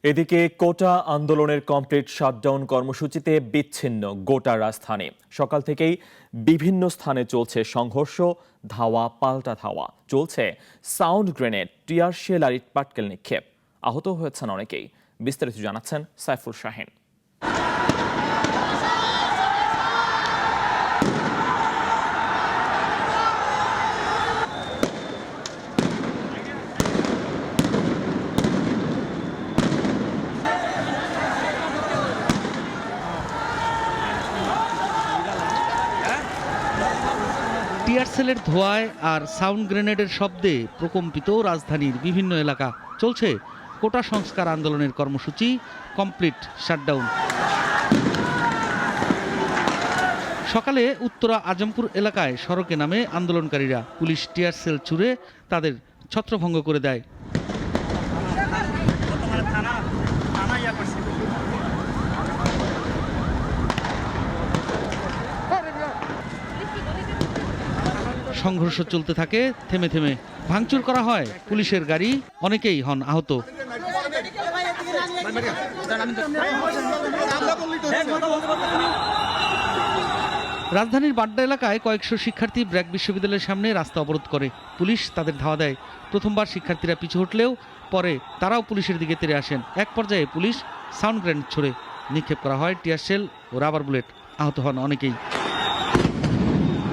এদিকে কোটা আন্দোলনের complete shutdown কর্মসূচিতে বিচ্ছিন্ন গোটা রাজধানী। সকাল থেকেই বিভিন্ন স্থানে চলছে সংঘর্ষ, ধাওয়া পাল্টা ধাওয়া, চলছে সাউন্ড গ্রেনেড, টিয়ার শেল আর ইটপাটকেল নিক্ষেপ। আহত হয়েছেন অনেকেই। বিস্তারিত জানাচ্ছেন সাইফুল শাহিন। টিয়ার সেলের ধোঁয়ায় আর সাউন্ড গ্রেনেডের শব্দে প্রকম্পিত রাজধানীর বিভিন্ন এলাকা। চলছে কোটা সংস্কার আন্দোলনের কর্মসূচি কমপ্লিট শাটডাউন। সকালে উত্তরা আজমপুর এলাকায় সড়কে নামে আন্দোলনকারীরা। পুলিশ টিয়ার সেল ছুড়ে তাদের ছত্রভঙ্গ করে দেয়। সংঘর্ষ চলতে থাকে থেমে থেমে, ভাঙচুর করা হয় পুলিশের গাড়ি, অনেকেই হন আহত। রাজধানীর বাড্ডা এলাকায় কয়েকশো শিক্ষার্থী ব্র্যাক বিশ্ববিদ্যালয়ের সামনে রাস্তা অবরোধ করে। পুলিশ তাদের ধাওয়া দেয়। প্রথমবার শিক্ষার্থীরা পিছু হটলেও পরে তারাও পুলিশের দিকে তেড়ে আসেন। এক পর্যায়ে পুলিশ সাউন্ড গ্রেনেড ছুড়ে নিক্ষেপ করা হয় টিয়ার শেল ও রাবার বুলেট। আহত হন অনেকেই।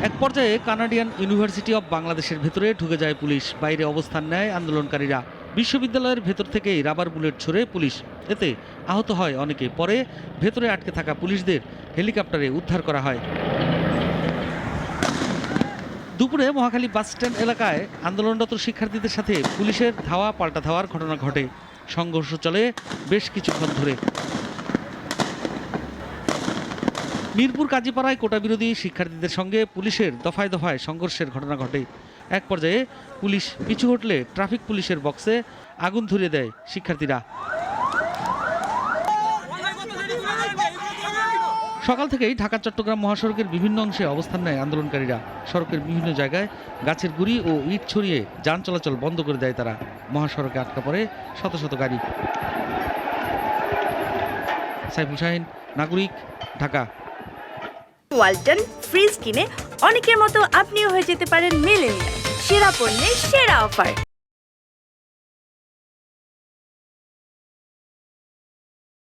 এক পর্যায়ে কানাডিয়ান ইউনিভার্সিটি অব বাংলাদেশের ভেতরে ঢুকে যায় পুলিশ। বাইরে অবস্থান নেয় আন্দোলনকারীরা। বিশ্ববিদ্যালয়ের ভেতর থেকেই রাবার বুলেট ছুড়ে পুলিশ। এতে আহত হয় অনেকে। পরে ভেতরে আটকে থাকা পুলিশদের হেলিকপ্টারে উদ্ধার করা হয়। দুপুরে মহাখালী বাসস্ট্যান্ড এলাকায় আন্দোলনরত শিক্ষার্থীদের সাথে পুলিশের ধাওয়া পাল্টা ধাওয়ার ঘটনা ঘটে। সংঘর্ষ চলে বেশ কিছুক্ষণ ধরে। মিরপুর কাজীপাড়ায় কোটা বিরোধী শিক্ষার্থীদের সঙ্গে পুলিশের দফায় দফায় সংঘর্ষের ঘটনা ঘটে। এক পর্যায়ে পুলিশ পিছু হটলে ট্রাফিক পুলিশের বক্সে আগুন ধরিয়ে দেয় শিক্ষার্থীরা। সকাল থেকেই ঢাকা চট্টগ্রাম মহাসড়কের বিভিন্ন অংশে অবস্থান নেয় আন্দোলনকারীরা। সড়কের বিভিন্ন জায়গায় গাছের গুঁড়ি ও ইট ছড়িয়ে যান চলাচল বন্ধ করে দেয় তারা। মহাসড়কে আটকা পড়ে শত শত গাড়ি। সাইফুল শাহিন, নাগরিক, ঢাকা। ওয়ালটন ফ্রিজ কিনে অনেকের মতো আপনিও হয়ে যেতে পারেন মিলেনিয়াল। সেরা পণ্যের সেরা অফার।